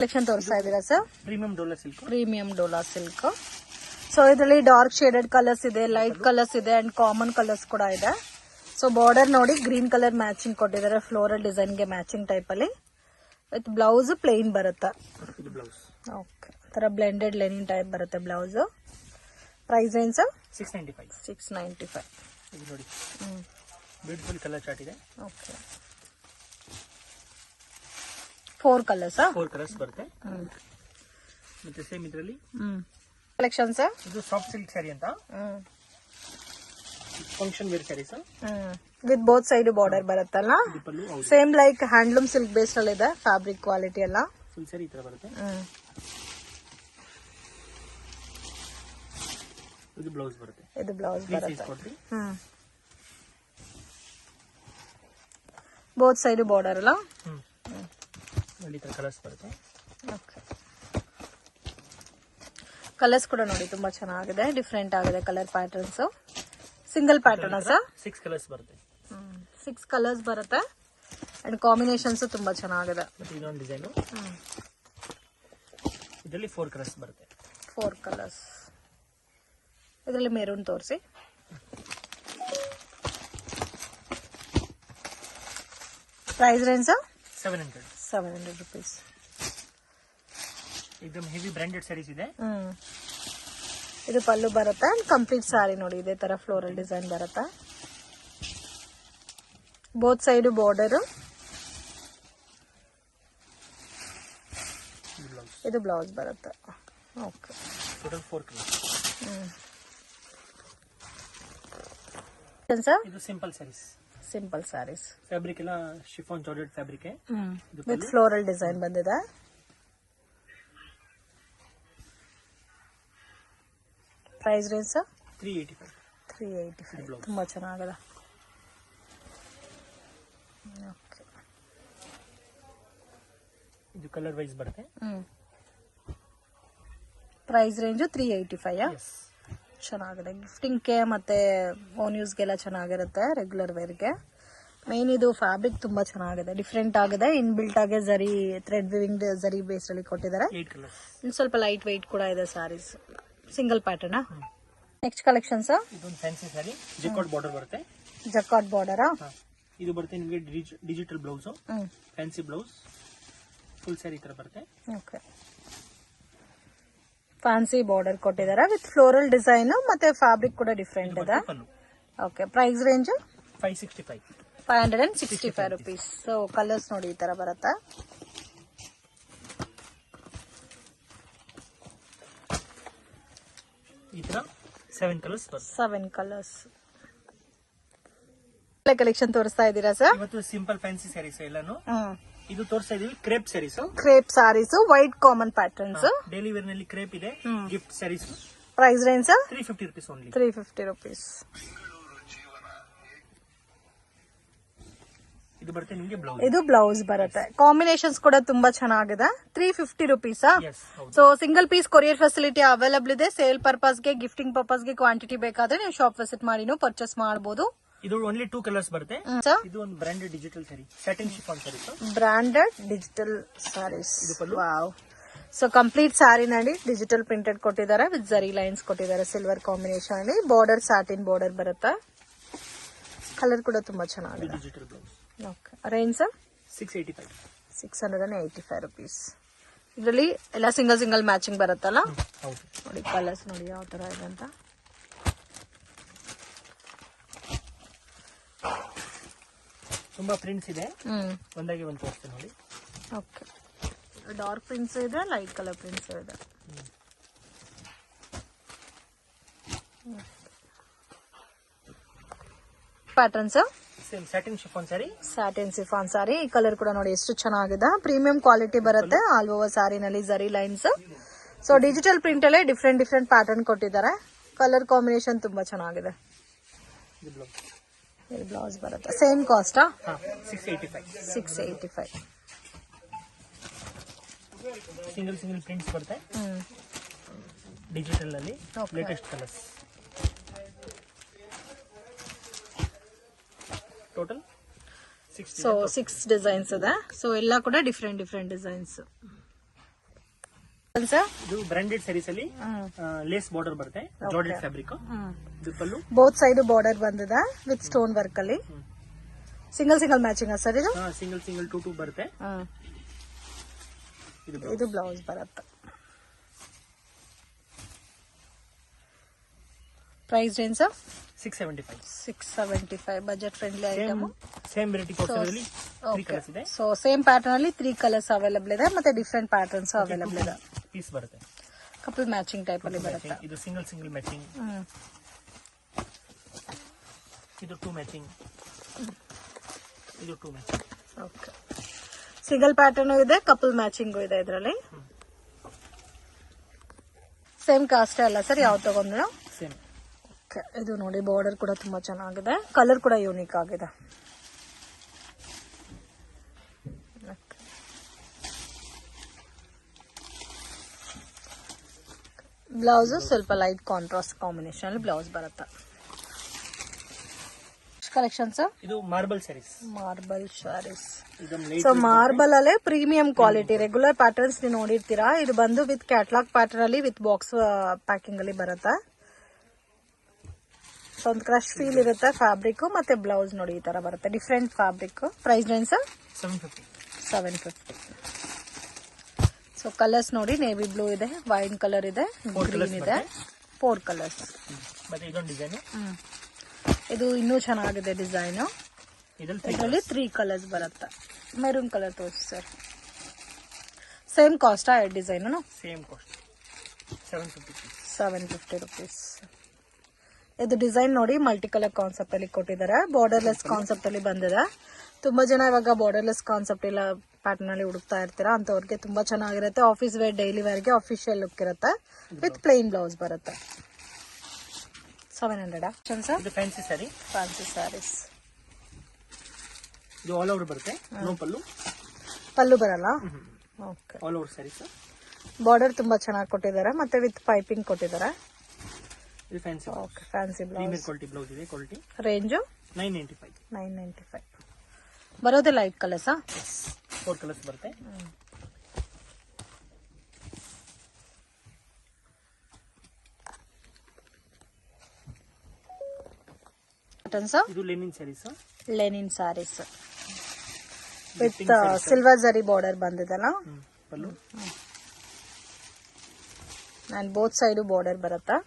Collection ತೋರಿಸ್ತಾ ಇದ್ದೀರಾ sir? Premium Dhola silk. So ಇದರಲ್ಲಿ ಡಾರ್ಕ್ ಶೇಡೆಡ್ ಕಲರ್ಸ್ ಇದೆ, ಲೈಟ್ ಕಲರ್ಸ್ ಇದೆ ಅಂಡ್ ಕಾಮನ್ ಕಲರ್ಸ್ ಕೂಡ ಇದೆ. ಸೊ ಬಾರ್ಡರ್ ನೋಡಿ ಗ್ರೀನ್ ಕಲರ್ ಮ್ಯಾಚಿಂಗ್ ಕೊಟ್ಟಿದ್ದಾರೆ, ಫ್ಲೋರಲ್ ಡಿಸೈನ್ ಗೆ ಮ್ಯಾಚಿಂಗ್ ಟೈಪ್ ಅಲ್ಲಿ. ವಿತ್ ಬ್ಲೌಸ್ ಪ್ಲೇನ್ ಬರುತ್ತೆ. ಓಕೆ, ತರ ಬ್ಲೆಂಡೆಡ್ ಲೆನಿನ್ ಟೈಪ್ ಬರುತ್ತೆ ಬ್ಲೌಸ್. ಪ್ರೈಸ್ ಏನ್ ಸರ್? 695. ಇದು ನೋಡಿ ಬ್ಯೂಟಿಫುಲ್ ಕಲರ್ ಚಾರ್ಟ್ ಇದೆ. ಓಕೆ, 4 ಕಲರ್ಸ್ ಬರುತ್ತೆ. ಮತ್ತೆ ಸೇಮ್ ಇದರಲ್ಲಿ ಕಲೆಕ್ಷನ್ ಸರ್. ಇದು ಸಾಫ್ಟ್ ಸಿಲ್ಕ್ ಸ್ಯಾರಿ ಅಂತ, function wear sari sir. With both side border ಬರುತ್ತಲ್ಲ, same like handloom silk base ಅಲ್ಲಿ ಇದೆ ಫ್ಯಾಬ್ರಿಕ್ ಕ್ವಾಲಿಟಿ ಎಲ್ಲ. ಫುಲ್ ಸ್ಯಾರಿ ಈ ತರ ಬರುತ್ತೆ. ಇದು ಬ್ಲೌಸ್ ಬರುತ್ತೆ. ಬೋತ್ ಸೈಡ್ ಬಾರ್ಡರ್ ಅಲ್ಲ. ಕಲರ್ಸ್ ಬರುತ್ತೆ. ಕಲರ್ಸ್ ಕೂಡ ನೋಡಿ ತುಂಬಾ ಚೆನ್ನಾಗಿದೆ, ಡಿಫ್ರೆಂಟ್ ಆಗಿದೆ colour patterns. Single pattern sir? 6 colours ಬರುತ್ತೆ. 6 ಕಲರ್ಸ್ ಬರುತ್ತೆ ಅಂಡ್ ಕಾಂಬಿನೇಷನ್ಸ್ ತುಂಬಾ ಚೆನ್ನಾಗಿದೆ. ಇದೊಂದು ಡಿಸೈನ್, ಇದರಲ್ಲಿ 4 ಕಲರ್ಸ್ ಬರುತ್ತೆ. 4 ಕಲರ್ಸ್. ಇದರಲ್ಲಿ ಮೆರೂನ್ ತೋರಿಸಿ. Price range 700 rupees. एकदम ಹೆವಿ ಬ್ರಾಂಡೆಡ್ ಸ್ಯಾರೀಸ್ ಇದೆ. ಇದು ಪಲ್ಲು ಬರುತ್ತೆ ಅಂಡ್ ಕಂಪ್ಲೀಟ್ ಸಾರಿ ನೋಡಿ ಇದೇ ತರ ಫ್ಲೋರಲ್ ಡಿಸೈನ್ ಬರುತ್ತೆ. Both side border. ಇದು ಬ್ಲೌಸ್ ಬರುತ್ತೆ. Okay, total 4 colours. ಇದು ಸಿಂಪಲ್ ಸ್ಯಾರೀಸ್. ಫ್ಯಾಬ್ರಿಕ್ ಎಲ್ಲ chiffon georgette fabric with floral design ಬಂದಿದೆ. Price range 385. ತುಂಬಾ ಚೆನ್ನಾಗಿದೆ. ಓಕೆ, ಇದು ಕಲರ್ ವೈಸ್ ಬರುತ್ತೆ. Price range 385. ಚೆನ್ನಾಗಿದೆ. ಗಿಫ್ಟಿಂಗ್ ಗೆ ಮತ್ತೆ ಓನ್ ಯೂಸ್ ಗೆಲ್ಲ ಚೆನ್ನಾಗಿರುತ್ತೆ, ರೆಗ್ಯುಲರ್ ವೇರ್ ಗೆ. ಮೇನ್ ಇದು ಫ್ಯಾಬ್ರಿಕ್ ತುಂಬಾ ಚೆನ್ನಾಗಿದೆ, ಡಿಫ್ರೆಂಟ್ ಆಗಿದೆ. ಇನ್ ಬಿಲ್ಟ್ ಆಗಿ ಜರಿ ಥ್ರೆಡ್ ವಿವಿಂಗ್ ಜರಿ ಬೇಸ್ ಅಲ್ಲಿ ಕೊಟ್ಟಿದ್ದಾರೆ. ಸ್ವಲ್ಪ ಲೈಟ್ ವೆಯ್ಟ್ ಕೂಡ ಇದೆ saris. Single pattern. Next collection sir. ಇದೊಂದು ಫ್ಯಾನ್ಸಿ ಸ್ಯಾರಿ, ಜಕಾರ್ಡ್ ಬಾರ್ಡರ್ ಬರುತ್ತೆ. Jacquard border. ಇದು ಬರುತ್ತೆ ನಿಮಗೆ digital blouse, fancy blouse, full sari ತರ ಬರುತ್ತೆ. ಓಕೆ, ಫ್ಯಾನ್ಸಿ ಬಾರ್ಡರ್ ಕೊಟ್ಟಿದ್ದಾರೆ ವಿತ್ ಫ್ಲೋರಲ್ ಡಿಸೈನ್ ಮತ್ತೆ ಫ್ಯಾಬ್ರಿಕ್ ಕೂಡ ಡಿಫ್ರೆಂಟ್ ಇದೆ. Okay, price range 565 rupees. So colours ನೋಡಿ ಈ ತರ ಬರುತ್ತೆ. ಈ ತರ 7 ಕಲರ್ಸ್ ಬರುತ್ತೆ. 7 ಕಲರ್ಸ್. ಕಲೆಕ್ಷನ್ ತೋರಿಸ್ತಾ ಇದ್ದೀರಾ ಸರ್? ಇವತ್ತು ಸಿಂಪಲ್ ಫ್ಯಾನ್ಸಿ ಸ್ಯಾರೀಸ್ ಎಲ್ಲಾನು. ಇದು ತೋರಿಸ್ತಾ ಇದೀವಿ crepe saris. White common patterns. Daily wear ನಲ್ಲಿ ಕ್ರೇಪ್ ಇದೆ. Gift saris. Price range 350 rupees only. 350 rupees. ಇದು ಬರುತ್ತೆ ನಿಮಗೆ ಬ್ಲೌಸ್. ಇದು ಬ್ಲೌಸ್ ಬರುತ್ತೆ. ಕಾಂಬಿನೇಷನ್ಸ್ ಕೂಡ ತುಂಬಾ ಚೆನ್ನಾಗಿದೆ. 350 rupees. So single piece courier facility available ಇದೆ. ಸೇಲ್ ಪರ್ಪಸ್ ಗೆ, ಗಿಫ್ಟಿಂಗ್ ಪರ್ಪಸ್ ಗೆ ಕ್ವಾಂಟಿಟಿ ಬೇಕಾದ್ರೆ ನೀವು ಶಾಪ್ ವಿಸಿಟ್ ಮಾಡಿ ಪರ್ಚೇಸ್ ಮಾಡಬಹುದು. ಇದು ಓನ್ಲಿ 2 ಕಲರ್ಸ್ ಬರುತ್ತೆ. ಇದು ಒಂದು branded digital sari, satin chiffon sari. Branded digital saris. Wow. So complete sari ನೋಡಿ ಡಿಜಿಟಲ್ ಪ್ರಿಂಟೆಡ್ ಕೊಟ್ಟಿದ್ದಾರೆ ವಿತ್ ಜರಿ ಲೈನ್ಸ್ ಕೊಟ್ಟಿದ್ದಾರೆ ಸಿಲ್ವರ್ ಕಾಂಬಿನೇಷನ್ ಅಲ್ಲಿ. ಬಾರ್ಡರ್ ಸ್ಯಾಟಿನ್ ಬಾರ್ಡರ್ ಬರುತ್ತೆ. ಕಲರ್ ಕೂಡ ತುಂಬಾ ಚೆನ್ನಾಗಿದೆ. Digital blouse. Okay, range 685 rupees. ಇದರಲ್ಲಿ ಎಲ್ಲ ಸಿಂಗಲ್ ಮ್ಯಾಚಿಂಗ್ ಬರುತ್ತಲ್ಲ. ನೋಡಿ ಕಲರ್ಸ್ ನೋಡಿ ಯಾವ ತರ ಇದೆ ಅಂತ. ತುಂಬಾ ಪ್ರಿಂಟ್ಸ್ ಇದೆ, ಒಂದಾಗಿ ಒಂದು ತೋರಿಸ್ತೀನಿ ನೋಡಿ. ಓಕೆ, ಡಾರ್ಕ್ ಪ್ರಿಂಟ್ಸ್ ಇದೆ, ಲೈಟ್ ಕಲರ್ ಪ್ರಿಂಟ್ಸ್ ಇದೆ. Patterns same satin chiffon sari. ಈ ಕಲರ್ ಕೂಡ ನೋಡಿ ಎಷ್ಟು ಚೆನ್ನಾಗಿದೆ. ಪ್ರೀಮಿಯಂ ಕ್ವಾಲಿಟಿ ಬರುತ್ತೆ. ಆಲ್ ಓವರ್ ಸ್ಯಾರಿನಲ್ಲಿ ಜರಿ ಲೈನ್ಸ್. ಸೊ ಡಿಜಿಟಲ್ ಪ್ರಿಂಟ್ ಅಲ್ಲೇ ಡಿಫ್ರೆಂಟ್ ಪ್ಯಾಟರ್ನ್ ಕೊಟ್ಟಿದ್ದಾರೆ. ಕಲರ್ ಕಾಂಬಿನೇಷನ್ ತುಂಬಾ ಚೆನ್ನಾಗಿದೆ. ಬ್ಲೌಸ್ ಬರುತ್ತೆ. Same cost 685. ಸಿಂಗಲ್ ಪ್ರಿಂಟ್ಸ್ ಬರುತ್ತೆ ಡಿಜಿಟಲ್ ಅಲ್ಲಿ. Latest colours. ಟೋಟಲ್ 6 ಡಿಸೈನ್ಸ್ ಇದೆ. ಸೊ ಎಲ್ಲ ಕೂಡ ಡಿಫ್ರೆಂಟ್ ಡಿಸೈನ್ಸ್. ಸರ್ ಇದು ಬ್ರಾಂಡೆಡ್ ಸ್ಯಾರೀಸ್ ಅಲ್ಲಿ ಲೇಸ್ ಬಾರ್ಡರ್ ಬರುತ್ತೆ, ಜಾರ್ಜೆಟ್ ಫ್ಯಾಬ್ರಿಕ್. ಇದು ಪಲ್ಲು, ಬೋತ್ ಸೈಡ್ ಬಾರ್ಡರ್ ಬಂದಿದೆ ವಿತ್ ಸ್ಟೋನ್ ವರ್ಕ್ ಅಲ್ಲಿ. ಸಿಂಗಲ್ ಮ್ಯಾಚಿಂಗ್ ಸರ್ ಇದು? ಸಿಂಗಲ್ 2 ಬರುತ್ತೆ. ಇದು ಬ್ಲೌಸ್ ಬರುತ್ತೆ. Price range sir? 675 budget friendly item. Same variety cotton 3 colours ಇದೆ. ಸೊ ಸೇಮ್ ಪ್ಯಾಟರ್ನ್ ಅಲ್ಲಿ 3 ಕಲರ್ಸ್ ಅವೈಲೇಬಲ್ ಇದೆ, ಮತ್ತೆ ಡಿಫರೆಂಟ್ ಪ್ಯಾಟರ್ನ್ಸ್ ಅವೈಲೇಬಲ್ ಇದೆ. ಪೀಸ್ ಬರುತ್ತೆ, ಕಪಲ್ ಮ್ಯಾಚಿಂಗ್ ಟೈಪ್ ಅಲ್ಲಿ ಬರುತ್ತೆ. ಇದು ಸಿಂಗಲ್ ಮ್ಯಾಚಿಂಗ್, ಇದು 2 ಮ್ಯಾಚಿಂಗ್, ಇದು 2 ಮ್ಯಾಚಿಂಗ್. ಓಕೆ, ಸಿಂಗಲ್ ಪ್ಯಾಟರ್ನ್ ಇದೆ, ಕಪಲ್ ಮ್ಯಾಚಿಂಗ್ ಇದೆ ಇದರಲ್ಲಿ. ಸೇಮ್ ಕಾಸ್ಟ್ ಅಲ್ಲ ಸರ್, ಯಾವ್ದು ತಗೊಂಡ್ರು? ಸೇಮ್. ಇದು ನೋಡಿ ಬಾರ್ಡರ್ ಕೂಡ ತುಂಬಾ ಚೆನ್ನಾಗಿದೆ, ಕಲರ್ ಕೂಡ ಯೂನಿಕ್ ಆಗಿದೆ. ಬ್ಲೌಸ್ ಸ್ವಲ್ಪ ಲೈಟ್ ಕಾಂಟ್ರಾಸ್ಟ್ ಕಾಂಬಿನೇಷನ್ ಅಲ್ಲಿ ಬ್ಲೌಸ್ ಬರುತ್ತೆ. Collection sir? ಇದು marble saris. Marble saris. So marble ಅಲ್ಲೇ ಪ್ರೀಮಿಯಂ ಕ್ವಾಲಿಟಿ ರೆಗ್ಯುಲರ್ ಪ್ಯಾಟರ್ನ್ಸ್ ನೀವು ನೋಡಿರ್ತೀರಾ. ಇದು ಬಂದು ವಿತ್ ಕ್ಯಾಟ್ಲಾಗ್ ಪ್ಯಾಟರ್ನ್ ಅಲ್ಲಿ ವಿತ್ ಬಾಕ್ಸ್ ಪ್ಯಾಕಿಂಗ್ ಅಲ್ಲಿ ಬರುತ್ತೆ. ಒಂದು ಕ್ರಶ್ ಫೀಲ್ ಇರುತ್ತೆ ಫ್ಯಾಬ್ರಿಕ್, ಮತ್ತೆ ಬ್ಲೌಸ್ ನೋಡಿ ಈ ತರ ಬರುತ್ತೆ, different fabric. Price range sir? 750. So colours ನೋಡಿ, ನೇವಿ ಬ್ಲೂ ಇದೆ, ವೈನ್ ಕಲರ್ ಇದೆ, ಗ್ರೀನ್ ಇದೆ, 4 ಕಲರ್ಸ್. ಇದು ಇನ್ನೂ ಚೆನ್ನಾಗಿದೆ ಡಿಸೈನ್. ಇದರಲ್ಲಿ 3 ಕಲರ್ಸ್ ಬರುತ್ತೆ. ಮೆರೂನ್ ಕಲರ್ ತೋರಿಸಿ sir. Same cost design? Same cost, 750 rupees. ಇದು ಡಿಸೈನ್ ನೋಡಿ ಮಲ್ಟಿ ಕಲರ್ ಕಾನ್ಸೆಪ್ಟ್ ಅಲ್ಲಿ ಕೊಟ್ಟಿದ್ದಾರೆ, ಬಾರ್ಡರ್ಲೆಸ್ ಕಾನ್ಸೆಪ್ಟ್ ಅಲ್ಲಿ ಬಂದಿದೆ. ತುಂಬಾ ಜನ ಇವಾಗ ಬಾರ್ಡರ್ಲೆಸ್ ಕಾನ್ಸೆಪ್ಟ್ ಇಲ್ಲ ಪ್ಯಾಟರ್ನ್ ಅಲ್ಲಿ ಹುಡುಕ್ತಾ ಇರ್ತೀರಾ, ಅಂತವ್ರಿಗೆ ತುಂಬಾ ಚೆನ್ನಾಗಿರುತ್ತೆ. ಆಫೀಸ್ ವೇರ್, ಡೈಲಿ ವೇರ್ಗೆ ಅಫಿಷಿಯಲ್ ಲುಕ್ ಇರುತ್ತೆ, ವಿತ್ ಪ್ಲೇನ್ ಬ್ಲೌಸ್ ಬರುತ್ತೆ. 700. ಇದು ಫ್ಯಾನ್ಸಿ ಸ್ಯಾರಿ. ಫ್ಯಾನ್ಸಿ ಸ್ಯಾರೀಸ್. ಇದು ಆಲ್ ಓವರ್ ಬರುತ್ತೆ, ನೋ ಪಲ್ಲು. ಪಲ್ಲು ಬರಲ್ಲ. Okay, all over saris. Border ತುಂಬಾ ಚೆನ್ನಾಗಿ ಕೊಟ್ಟಿದ್ದಾರೆ, ಮತ್ತೆ ವಿತ್ ಪೈಪಿಂಗ್ ಕೊಟ್ಟಿದ್ದಾರೆ. ಇದು fancy. Okay, fancy blouse. Premier quality blouse ಇದೆ. Quality range 995. ಬರೋದೇ ಲೈಟ್ ಕಲರ್ಸಾ? 4 ಕಲರ್ಸ್ ಬರುತ್ತೆ. ಇದು linen saris. Linen saris with silver zari border ಬಂದಿದೆಲ್ಲ, ಪಲ್ಲು ಅಂಡ್ ಬೋತ್ ಸೈಡ್ ಬಾರ್ಡರ್ ಬರುತ್ತಾ.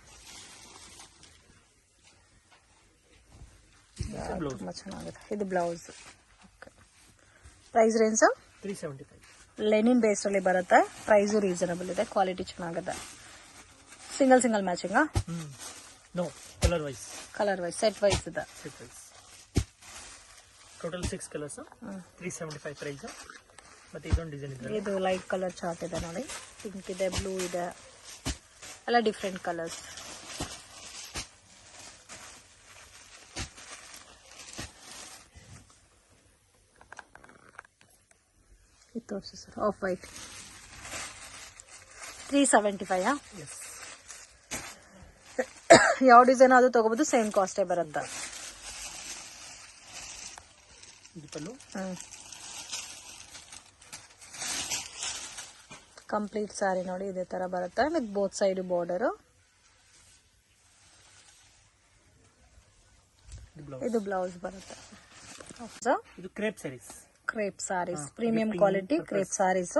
ತುಂಬಾ ಚೆನ್ನಾಗಿದೆ. ಇದು blouse. Price range 375. Linen base ಅಲ್ಲಿ ಬರುತ್ತೆ. ಪ್ರೈಸು ರೀಸನಬಲ್ ಇದೆ, ಕ್ವಾಲಿಟಿ ಚೆನ್ನಾಗಿದೆ. Single matching? No, colour wise set wise ಇದೆ. Total 6 colours, 375 price. ಮತ್ತೆ ಇದೊಂದು ಡಿಸೈನ್ ಇದೆ. ಇದು ಲೈಟ್ ಕಲರ್ ಚಾರ್ಟ್ ಇದೆ ನೋಡಿ, ಪಿಂಕ್ ಇದೆ, ಬ್ಲೂ ಇದೆ, ಎಲ್ಲ ಡಿಫ್ರೆಂಟ್ ಕಲರ್ಸ್. ಇದು ತೋರಿಸಿ ಸರ್, ಆಫ್ ವೈಟ್. 375. ಯಾವ ಡಿಸೈನ್ ಅದು ತಗೋಬಹುದು, ಸೇಮ್ ಕಾಸ್ಟೇ ಬರುತ್ತೆ. ಕಂಪ್ಲೀಟ್ ಸ್ಯಾರಿ ನೋಡಿ ಇದೇ ತರ ಬರುತ್ತೆ, ವಿತ್ ಬೋತ್ ಸೈಡ್ ಬಾರ್ಡರ್. ಇದು ಬ್ಲೌಸ್ ಬರುತ್ತೆ. ಇದು crepe saris. Crepe saris, premium quality crepe saris.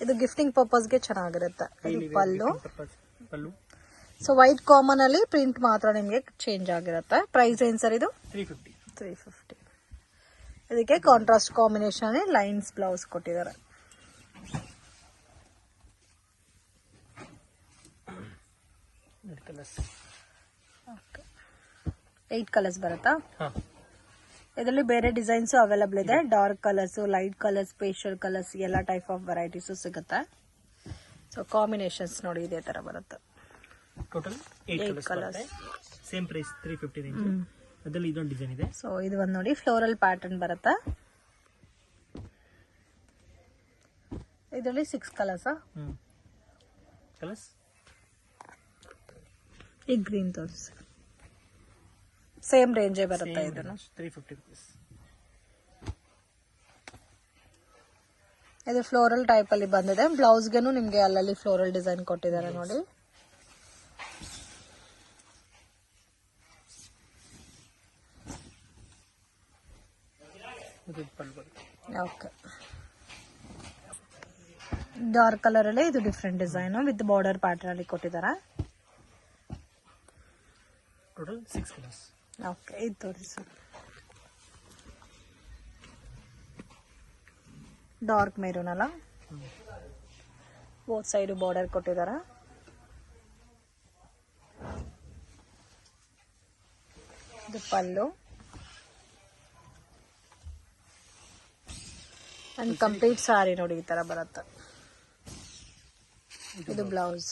ಇದು ಗಿಫ್ಟಿಂಗ್ ಪರ್ಪಸ್ಗೆ ಚೆನ್ನಾಗಿರುತ್ತೆ. ಇದು ಪಲ್ಲು. ಸೊ ವೈಟ್ ಕಾಮನ್ ಅಲ್ಲಿ ಪ್ರಿಂಟ್ ಮಾತ್ರ ನಿಮಗೆ ಚೇಂಜ್ ಆಗಿರುತ್ತೆ. ಪ್ರೈಸ್ ಏನ್ ಸರ್ ಇದು? 350. ಇದಕ್ಕೆ ಕಾಂಟ್ರಾಸ್ಟ್ ಕಾಂಬಿನೇಷನ್ ಲೈನ್ಸ್ ಬ್ಲೌಸ್ ಕೊಟ್ಟಿದ್ದಾರೆ. ಓಕೆ, 8 ಕಲರ್ಸ್ ಬರುತ್ತಾ? ಇದರಲ್ಲಿ ಬೇರೆ ಡಿಸೈನ್ಸ್ ಅವೈಲೇಬಲ್ ಇದೆ. Dark colours, light colours, pastel colours, ಎಲ್ಲ ಟೈಪ್ ಆಫ್ ವೆರೈಟೀಸ್ ಸಿಗುತ್ತೆ. ಸೊ ಕಾಂಬಿನೇಷನ್ಸ್ ನೋಡಿ ಇದೇ ತರ ಬರುತ್ತೆ. Total 8 colours. Same price 350 range. ಅದರಲ್ಲಿ ಇದೊಂದು ಡಿಸೈನ್ ಇದೆ. ಸೊ ಇದು ಒಂದು ನೋಡಿ ಫ್ಲೋರಲ್ ಪ್ಯಾಟರ್ನ್ ಬರುತ್ತೆ. ಇದರಲ್ಲಿ 6 ಕಲರ್ಸ್. ಈ ಗ್ರೀನ್ ತೋರಿಸಿ. ಸೇಮ್ ರೇಂಜೇ ಬರುತ್ತೆ. ಇದನ್ನು 350 rupees. ಇದು ಫ್ಲೋರಲ್ ಟೈಪ್ ಅಲ್ಲಿ ಬಂದಿದೆ. ಬ್ಲೌಸ್ಗೆನು ನಿಮ್ಗೆ ಅಲ್ಲಲ್ಲಿ ಫ್ಲೋರಲ್ ಡಿಸೈನ್ ಕೊಟ್ಟಿದ್ದಾರೆ ನೋಡಿ. ಓಕೆ, ಡಾರ್ಕ್ ಕಲರ್ ಅಲ್ಲಿ ಇದು different design with border pattern ಅಲ್ಲಿ ಕೊಟ್ಟಿದ್ದಾರೆ. Total 6 colours. ಓಕೆ, ಇದು ತೋರಿಸಿ. ಡಾರ್ಕ್ ಮೆರೂನ್ ಅಲ್ಲ, ಬೋತ್ ಸೈಡ್ ಬಾರ್ಡರ್ ಕೊಟ್ಟಿದ್ದಾರೆ. ಇದು ಪಲ್ಲು ಅಂಡ್ ಕಂಪ್ಲೀಟ್ ಸಾರಿ ನೋಡಿ ಈ ತರ ಬರುತ್ತೆ. ಇದು blouse.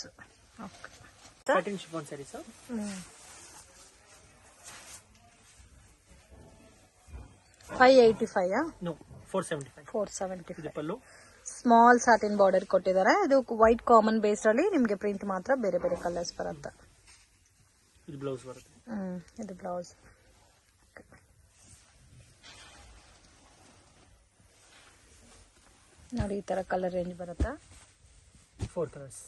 Okay, satin chiffon saree sir. 585. No, 475. 475. ಇದು ಪಲ್ಲು. ಸ್ಮಾಲ್ ಸಾಟಿನ್ ಬಾರ್ಡರ್ ಕೊಟ್ಟಿದ್ದಾರೆ. ಇದು ವೈಟ್ ಕಾಮನ್ ಬೇಸ್ ಅಲ್ಲಿ ನಿಮ್ಗೆ ಪ್ರಿಂಟ್ ಮಾತ್ರ ಬೇರೆ ಬೇರೆ ಕಲರ್ಸ್ ಬರುತ್ತೆ. ಇದು ಬ್ಲೌಸ್ ಬರುತ್ತೆ. ಇದು ಬ್ಲೌಸ್. ನೋಡಿ ಈ ತರ ಕಲರ್ ರೇಂಜ್ ಬರುತ್ತೆ. 4 ಕಲರ್ಸ್.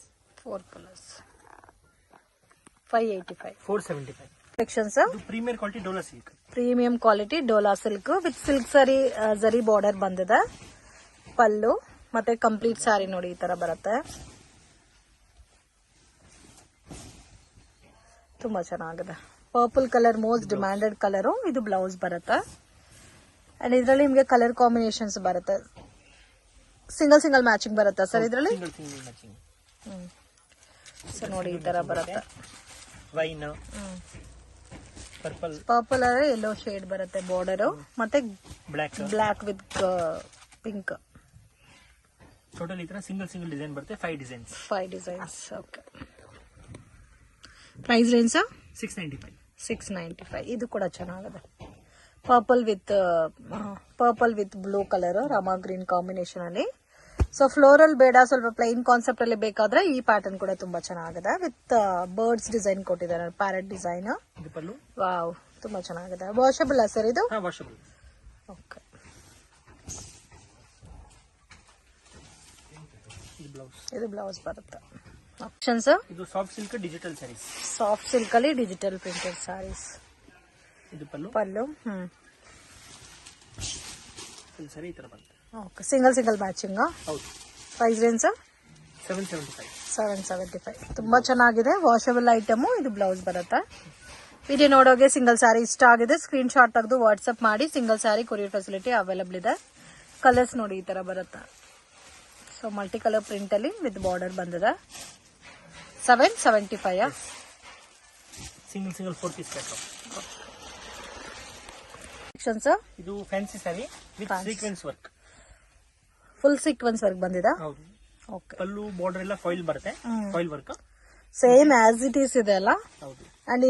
585. 475. ಕಲೆಕ್ಷನ್ಸ್ ಇದು premier quality dola silk. Premium quality dola silk with silk sari zari border ಬಂದಿದೆ. ಪಲ್ಲು ಮತ್ತೆ ಕಂಪ್ಲೀಟ್ ಸಾರಿ ನೋಡಿ ಈ ತರ ಬರುತ್ತೆ. ತುಂಬಾ ಚೆನ್ನಾಗಿದೆ. Purple colour most demanded colour. ಇದು ಬ್ಲೌಸ್ ಬರುತ್ತೆ. ಅಂಡ್ ಇದರಲ್ಲಿ ನಿಮ್ಗೆ ಕಲರ್ ಕಾಂಬಿನೇಷನ್ಸ್ ಬರುತ್ತೆ. ಸಿಂಗಲ್ ಮ್ಯಾಚಿಂಗ್ ಬರುತ್ತೆ ಸರ್ ಇದರಲ್ಲಿ. ಸೊ ನೋಡಿ ಈ ತರ ಬರುತ್ತೆ. ವೈನ್, ಪರ್ಪಲ್ ಆದರೆ ಯೆಲ್ಲೋ ಶೇಡ್ ಬರುತ್ತೆ ಬಾರ್ಡರ್, ಮತ್ತೆ ಬ್ಲಾಕ್ ವಿತ್ ಪಿಂಕ್. ಟೋಟಲ್ ಈ ತರ ಸಿಂಗಲ್ ಡಿಸೈನ್ ಬರುತ್ತೆ. 5 ಡಿಸೈನ್ಸ್. Okay, price range 695. 695. ಇದು ಕೂಡ ಚೆನ್ನಾಗಿದೆ. Purple with blue colour Rama green combination ಅಲ್ಲಿ. ಸೊ ಫ್ಲೋರಲ್ ಬೇಡ, ಸ್ವಲ್ಪ ಪ್ಲೈನ್ ಕಾನ್ಸೆಪ್ಟ್ ಅಲ್ಲಿ ಬೇಕಾದ್ರೆ ಈ ಪ್ಯಾಟರ್ನ್ ಕೂಡ ತುಂಬಾ ಚೆನ್ನಾಗಿದೆ. ವಿತ್ ಬರ್ಡ್ಸ್ ಡಿಸೈನ್ ಕೊಟ್ಟಿದ್ದಾರೆ, ಪ್ಯಾರೆಟ್ ಡಿಸೈನ್. ವಾವ್, ತುಂಬಾ ಚೆನ್ನಾಗಿದೆ. ವಾಷಬಲ್ ಸರ್ ಇದು? ವಾಷಬಲ್. ಓಕೆ, ಇದು ಬ್ಲೌಸ್ ಬರುತ್ತೆ. ಆಪ್ಷನ್ಸ್ ಇದು soft silk digital saris. Soft silk ಅಲ್ಲಿ ಡಿಜಿಟಲ್ ಪ್ರಿಂಟೆಡ್ ಸ್ಯಾರೀಸ್. ಇದು ಪಲ್ಲು. ಫುಲ್ ಸಾರಿ ಈ ತರ ಬರುತ್ತೆ. Okay, single matching. ಹೌದು. Price range 775. ತುಂಬಾ ಚೆನ್ನಾಗಿದೆ. Washable item. ಇದು ಬ್ಲೌಸ್ ಬರುತ್ತೆ. ವಿಡಿಯೋ ನೋಡೋಗೆ ಸಿಂಗಲ್ ಸ್ಯಾರಿ ಇಷ್ಟ ಆಗಿದೆ ಸ್ಕ್ರೀನ್ ಶಾಟ್ ತೆಗೆದು ವಾಟ್ಸ್ಆಪ್ ಮಾಡಿ. Single sari courier facility available ಇದೆ. ಕಲರ್ಸ್ ನೋಡಿ ಈ ತರ ಬರುತ್ತೆ. ಸೊ ಮಲ್ಟಿ ಕಲರ್ ಪ್ರಿಂಟ್ ಅಲ್ಲಿ ವಿತ್ ಬಾರ್ಡರ್ ಬಂದಿದೆ. 775. Single 4 piece pack. ಇದು fancy sari with sequence work. Full sequence work ಬಂದಿದೆ. ಹೌದು. ಓಕೆ, ಪಲ್ಲು ಬಾರ್ಡರ್ ಎಲ್ಲ ಫಾಯಿಲ್ ಬರುತ್ತೆ. Foil work same as it is ಇದೆ ಅಲ್ಲ. ಹೌದು. ಅಂಡ್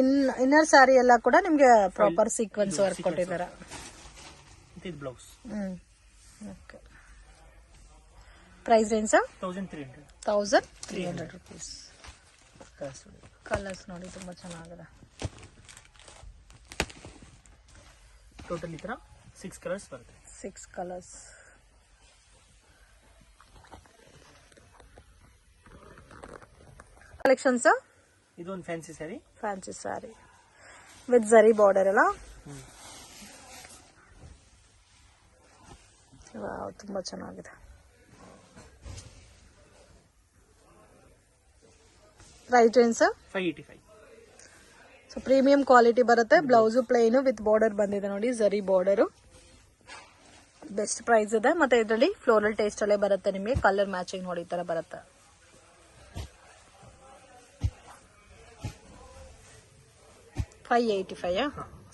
ಇನ್ನರ್ ಸ್ಯಾರಿ ಎಲ್ಲ ಕೂಡ ನಿಮ್ಗೆ ಪ್ರಾಪರ್ ಸೀಕ್ವೆನ್ಸ್ ವರ್ಕ್ ಕೊಟ್ಟಿದ್ದಾರೆ. ಇದು blouse. Okay, price range 1300 rupees. Colours ನೋಡಿ ತುಂಬಾ ಚೆನ್ನಾಗಿದೆ. ಟೋಟಲ್ ಈ ತರ 6 ಕಲರ್ಸ್ ಬರುತ್ತೆ. 6 ಕಲರ್ಸ್. ಕಲೆಕ್ಷನ್ಸ್. ಇದು ಒಂದು ಫ್ಯಾನ್ಸಿ ಸ್ಯಾರಿ ವಿತ್ ಜರಿ ಬಾರ್ಡರ್ ಅಲ್ಲ. ವಾವ್, ತುಂಬಾ ಚೆನ್ನಾಗಿದೆ. Price range 585. So premium quality ಬರುತ್ತೆ. ಬ್ಲೌಸ್ ಪ್ಲೇನ್ ವಿತ್ ಬಾರ್ಡರ್ ಬಂದಿದೆ ನೋಡಿ, ಜರಿ ಬಾರ್ಡರ್. ಬೆಸ್ಟ್ ಪ್ರೈಸ್ ಇದೆ. ಮತ್ತೆ ಇದರಲ್ಲಿ ಫ್ಲೋರಲ್ ಟೇಸ್ಟ್ ಅಲ್ಲೇ ಬರುತ್ತೆ ನಿಮಗೆ. ಕಲರ್ ಮ್ಯಾಚಿಂಗ್ ನೋಡಿ ಈ ತರ ಬರುತ್ತೆ.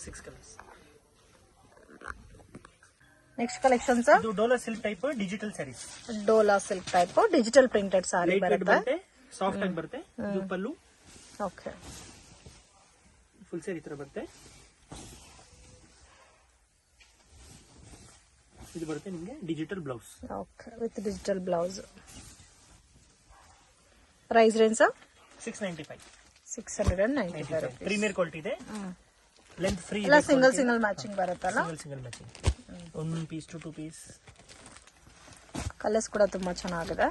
Six colours. Next collections. ಇದು dola silk type digital saris. Dola silk type digital printed sari ಬರುತ್ತೆ. ಸಾಫ್ಟ್ ಆಗಿ ಬರುತ್ತೆ. ಇದು ಪಲ್ಲು. ಓಕೆ, ಫುಲ್ ಸ್ಯಾರಿ ತರ ಬರುತ್ತೆ. ಇದು ಬರುತ್ತೆ ನಿಮಗೆ digital blouse. Okay, with digital blouse. Price range 695. 695. Premier quality ಇದೆ. ಲೆಂತ್ ಫ್ರೀ ಇಲ್ಲ, ಸಿಂಗಲ್ ಮ್ಯಾಚಿಂಗ್ ಬರುತ್ತಲ್ಲ. Single matching. 1 piece to 2 piece. Colours ಕೂಡ ತುಂಬಾ ಚೆನ್ನಾಗಿದೆ.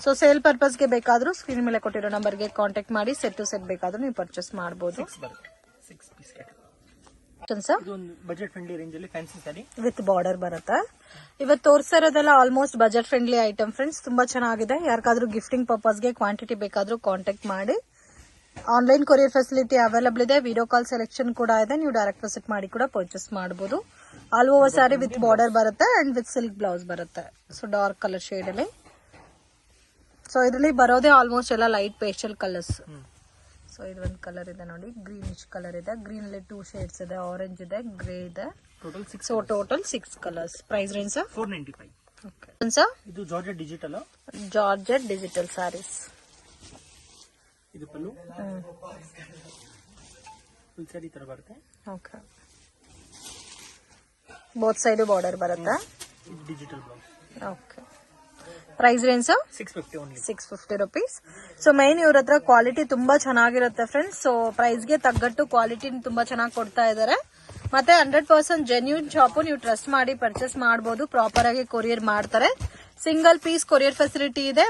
ಸೊ ಸೇಲ್ ಪರ್ಪಸ್ಗೆ ಬೇಕಾದ್ರೂ ಸ್ಕ್ರೀನ್ ಮೇಲೆ ಕೊಟ್ಟಿರೋ ನಂಬರ್ಗೆ ಕಾಂಟ್ಯಾಕ್ಟ್ ಮಾಡಿ ಸೆಟ್ ಟು ಸೆಟ್ ಬೇಕಾದ್ರೂ ನೀವು ಪರ್ಚೇಸ್ ಮಾಡಬಹುದು. 6 ಪೀಸ್ ಸರ್ ಇದು ಒಂದು ಬಜೆಟ್ ಫ್ರೆಂಡ್ಲಿ ರೇಂಜ್ ಅಲ್ಲಿ ಫ್ಯಾನ್ಸಿ ಸ್ಯಾರಿ ವಿತ್ ಬಾರ್ಡರ್ ಬರುತ್ತೆ. ಇವತ್ತು ತೋರಿಸ್ತಾ ಇರೋದೆಲ್ಲ almost budget friendly item friends. ತುಂಬಾ ಚೆನ್ನಾಗಿದೆ. ಯಾರಿಗಾದ್ರೂ ಗಿಫ್ಟಿಂಗ್ ಪರ್ಪಸ್ಗೆ ಕ್ವಾಂಟಿಟಿ ಬೇಕಾದ್ರೂ ಕಾಂಟ್ಯಾಕ್ಟ್ ಮಾಡಿ. ಆನ್ಲೈನ್ ಕೊರಿಯರ್ ಫೆಸಿಲಿಟಿ ಅವೈಲಬಲ್ ಇದೆ. ವಿಡಿಯೋ ಕಾಲ್ ಸೆಲೆಕ್ಷನ್ ಕೂಡ ಇದೆ. ನೀವು ಡೈರೆಕ್ಟ್ ವಿಸಿಟ್ ಮಾಡಿ ಕೂಡ ಪರ್ಚೇಸ್ ಮಾಡಬಹುದು. All over sari with border ಬರುತ್ತೆ ಅಂಡ್ ವಿತ್ ಸಿಲ್ಕ್ ಬ್ಲೌಸ್ ಬರುತ್ತೆ. ಸೊ ಡಾರ್ಕ್ ಕಲರ್ ಶೇಡ್ ಅಲ್ಲಿ. ಸೊ ಇದರಲ್ಲಿ ಬರೋದೇ ಆಲ್ಮೋಸ್ಟ್ ಎಲ್ಲ ಲೈಟ್ ಪೇಸ್ಟಲ್ ಕಲರ್ಸ್. ಸೊ ಇದು ಒಂದು ಕಲರ್ ಇದೆ ನೋಡಿ, ಗ್ರೀನಿಶ್ ಕಲರ್ ಇದೆ. ಗ್ರೀನ್ ಅಲ್ಲಿ 2 ಶೇಡ್ಸ್ ಇದೆ, ಆರೆಂಜ್ ಇದೆ, ಗ್ರೇ ಇದೆ. Total 6 colours. Price range sir 495. Okay sir. ಇದು ಜಾರ್ಜೆಟ್ ಡಿಜಿಟಲ್ ಸ್ಯಾರೀಸ್. ಇದು ಪಲ್ಲು ಫುಲ್ ಸ್ಯಾರಿ ತರ ಬರುತ್ತೆ. ಓಕೆ, ಬೋತ್ ಸೈಡ್ ಬಾರ್ಡರ್ ಬರುತ್ತೆ. ಇದು digital blouse. Okay, price range sir 650 only. 650 rupees. So main ಇವ್ರ ಹತ್ರ ಕ್ವಾಲಿಟಿ ತುಂಬಾ ಚೆನ್ನಾಗಿರುತ್ತೆ ಫ್ರೆಂಡ್ಸ್. ಸೊ ಪ್ರೈಸ್ಗೆ ತగ్గಟ್ಟು ಕ್ವಾಲಿಟಿ ತುಂಬಾ ಚೆನ್ನಾಗಿ ಕೊಡ್ತಾ ಇದ್ದಾರೆ. ಮತ್ತೆ 100% ಜೆನ್ಯೂನ್ ಶಾಪು, ನೀವು ಟ್ರಸ್ಟ್ ಮಾಡಿ ಪರ್ಚೇಸ್ ಮಾಡಬಹುದು. ಪ್ರಾಪರ್ ಆಗಿ ಕೊರಿಯರ್ ಮಾಡ್ತಾರೆ. ಸಿಂಗಲ್ ಪೀಸ್ ಕೊರಿಯರ್ ಫೆಸಿಲಿಟಿ ಇದೆ.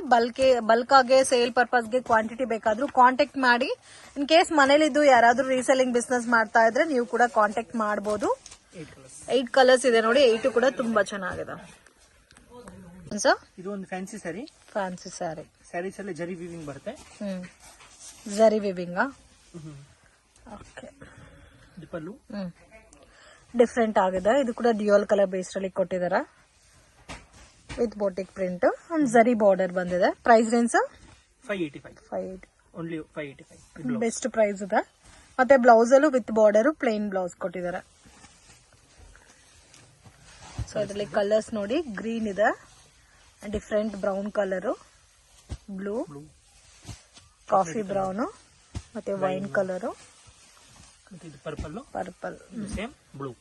ಬಲ್ಕ್ ಆಗಿ ಸೇಲ್ ಪರ್ಪಸ್ಗೆ ಕ್ವಾಂಟಿಟಿ ಬೇಕಾದ್ರೂ ಕಾಂಟ್ಯಾಕ್ಟ್ ಮಾಡಿ. ಇನ್ ಕೇಸ್ ಮನೇಲಿದ್ದು ಯಾರಾದ್ರೂ ರೀಸೆಲ್ಲಿಂಗ್ ಬಿಸ್ನೆಸ್ ಮಾಡ್ತಾ ಇದ್ರೆ ನೀವು ಕೂಡ ಕಾಂಟ್ಯಾಕ್ಟ್ ಮಾಡಬಹುದು. 8 ಕಲರ್ಸ್ ಇದೆ ನೋಡಿ. 8 ಕೂಡ ತುಂಬಾ ಚೆನ್ನಾಗಿದೆ. ಇದು ಒಂದು ಫ್ಯಾನ್ಸಿ ಸ್ಯಾರಿ. ಸ್ಯಾರೀಸ್ ಅಲ್ಲಿ ಜರಿ ವೀವಿಂಗ್ ಬರುತ್ತೆ. ಜರಿ ವಿವಿಂಗ್. ಓಕೆ, ಇದು ಪಲ್ಲು ಡಿಫ್ರೆಂಟ್ ಆಗಿದೆ. ಇದು ಕೂಡ ಡ್ಯೂಯಲ್ ಕಲರ್ ಬೇಸ್ ಅಲ್ಲಿ ಕೊಟ್ಟಿದ್ದಾರೆ with boutique print and zari border ಬಂದಿದೆ. Price range 585 only. 585 best price ಇದೆ. ಮತ್ತೆ ಬ್ಲೌಸ್ ಅಲ್ಲೂ ವಿತ್ ಬಾರ್ಡರ್ ಪ್ಲೇನ್ ಬ್ಲೌಸ್ ಕೊಟ್ಟಿದ್ದಾರೆ. ಸೊ ಇದರಲ್ಲಿ ಕಲರ್ಸ್ ನೋಡಿ, ಗ್ರೀನ್ ಇದೆ, different brown colour, blue, coffee brown, ಮತ್ತೆ wine colour, purple, same blue.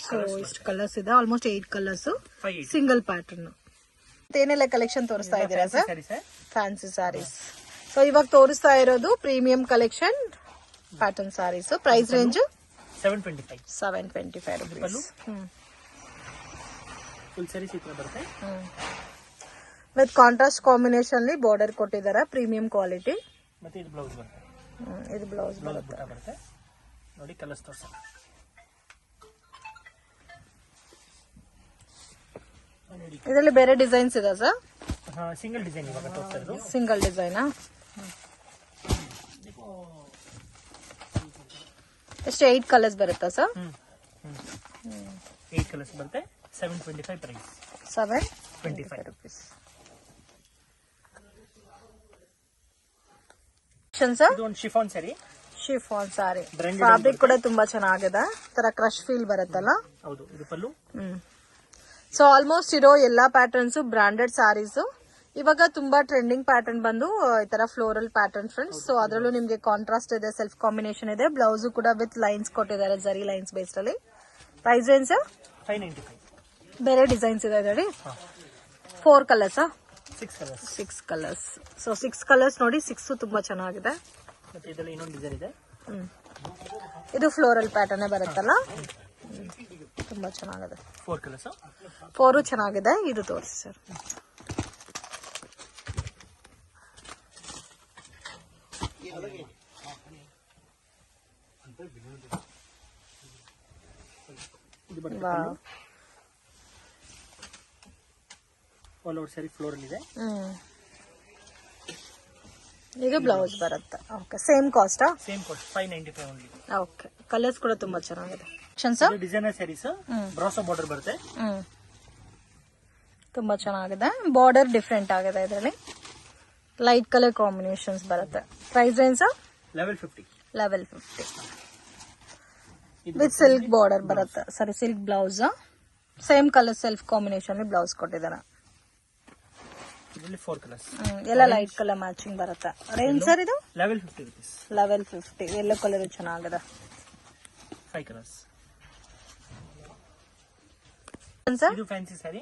So ಇಷ್ಟು ಕಲರ್ಸ್ ಇದೆ. Almost 8 colours, single pattern. ಏನೆಲ್ಲ ಕಲೆಕ್ಷನ್ ತೋರಿಸ್ತಾ ಇದ್ದೀರಾ ಸರ್? ಫ್ಯಾನ್ಸಿ ಸ್ಯಾರೀಸ್. ಸೊ ಇವಾಗ ತೋರಿಸ್ತಾ ಇರೋದು premium collection pattern saris. Price range 725 rupees. Full saris ಈ ತರ ಬರುತ್ತೆ. ವಿತ್ ಕಾಂಟ್ರಾಸ್ಟ್ ಕಾಂಬಿನೇಷನ್ ಬಾರ್ಡರ್ ಕೊಟ್ಟಿದ್ದಾರೆ. Premium quality. ಮತ್ತೆ ಇದು ಬ್ಲೌಸ್ ಬರುತ್ತೆ. ಇದು ಬ್ಲೌಸ್ ಬರುತ್ತೆ ನೋಡಿ. ಕಲರ್ಸ್ ತೋರಿಸೋಣ. ಇದರಲ್ಲಿ ಬೇರೆ ಡಿಸೈನ್ಸ್ ಇದೆ ಸರ್? ಸಿಂಗಲ್ ಡಿಸೈನ್ ಇವಾಗ ತೋರಿಸ್ತಾ ಇರೋದು. ಸಿಂಗಲ್ ಡಿಸೈನಾ? ಎಷ್ಟು 8 ಕಲರ್ಸ್ ಬರುತ್ತಾ ಸರ್? 8 ಕಲರ್ಸ್ ಬರುತ್ತೆ. 725 ಪ್ರೈಸ್. 725 ರುಪೀಸ್. ಸರ್ ಇದು ಒಂದು ಶಿಫಾನ್ ಸ್ಯಾರಿ. ಫ್ಯಾಬ್ರಿಕ್ ಕೂಡ ತುಂಬಾ ಚೆನ್ನಾಗಿದೆ. ತರ ಕ್ರಶ್ ಫೀಲ್ ಬರುತ್ತಲ್ಲ. ಹೌದು. ಇದು ಪಲ್ಲು. ಸೊ ಆಲ್ಮೋಸ್ಟ್ ಇರೋ ಎಲ್ಲಾ ಪ್ಯಾಟರ್ನ್ಸ್ ಬ್ರಾಂಡೆಡ್ ಸ್ಯಾರೀಸ್. ಇವಾಗ ತುಂಬಾ ಟ್ರೆಂಡಿಂಗ್ ಪ್ಯಾಟರ್ನ್ ಬಂದು ಈ ತರ ಫ್ಲೋರಲ್ ಪ್ಯಾಟರ್ನ್ ಫ್ರೆಂಡ್ಸ್. ಸೊ ಅದರಲ್ಲೂ ನಿಮ್ಗೆ ಕಾಂಟ್ರಾಸ್ಟ್ ಇದೆ, ಸೆಲ್ಫ್ ಕಾಂಬಿನೇಷನ್ ಇದೆ. ಬ್ಲೌಸ್ ಕೂಡ ವಿತ್ ಲೈನ್ಸ್ ಕೊಟ್ಟಿದ್ದಾರೆ, ಜರಿ ಲೈನ್ಸ್ ಬೇಸ್ಡ್ ಅಲ್ಲಿ. Price range 595. ಬೇರೆ ಡಿಸೈನ್ಸ್ ಇದೆ ಇದರಲ್ಲಿ. 4 ಕಲರ್ಸ್, 6 ಕಲರ್ಸ್. ಸೊ 6 ಕಲರ್ಸ್ ನೋಡಿ. 6 ತುಂಬಾ ಚೆನ್ನಾಗಿದೆ. ಮತ್ತೆ ಇದರಲ್ಲಿ ಇನ್ನೊಂದು ಡಿಸೈನ್ ಇದೆ. ಇದು ಫ್ಲೋರಲ್ ಪ್ಯಾಟರ್ನ್ ಬರುತ್ತಲ್ಲ, ತುಂಬಾ ಚೆನ್ನಾಗಿದೆ. 4 ಕಲರ್ಸ್. 4 ಚೆನ್ನಾಗಿದೆ. ಇದು ತೋರಿಸಿ sir. All over sari floral ಇದೆ. ಇದು ಬ್ಲೌಸ್ ಬರುತ್ತೆ. ಓಕೆ, ಸೇಮ್ ಕಾಸ್ಟಾ? Same cost 595 only. Okay, colours ಕೂಡ ತುಂಬಾ ಚೆನ್ನಾಗಿದೆ. ಇದು ಡಿಸೈನರ್ ಸ್ಯಾರೀಸ್. ಬ್ರಾಸೋ ಬಾರ್ಡರ್ ಬರುತ್ತೆ. ತುಂಬಾ ಚೆನ್ನಾಗಿದೆ. ಬಾರ್ಡರ್ ಡಿಫ್ರೆಂಟ್ ಆಗಿದೆ. ಇದರಲ್ಲಿ ಲೈಟ್ ಕಲರ್ ಕಾಂಬಿನೇಷನ್ಸ್ ಬರುತ್ತೆ. Price range level 50. With silk border ಬರುತ್ತೆ. Sari, silk blouse. Same colour self combination blouse ಕೊಟ್ಟಿದ್ದಾರೆ. ಇದರಲ್ಲಿ 4 ಕಲರ್ಸ್. ಎಲ್ಲ ಲೈಟ್ ಕಲರ್ ಮ್ಯಾಚಿಂಗ್ ಬರುತ್ತೆ. ರೇಂಜ್ ಸರ್ ಇದು ಲೆವೆಲ್ 50 rupees. 50. ಎಲ್ಲೋ ಕಲರ್ ಚೆನ್ನಾಗಿದೆ. 5 ಕಲರ್ಸ್. ಇದು ಫ್ಯಾನ್ಸಿ ಸ್ಯಾರಿ.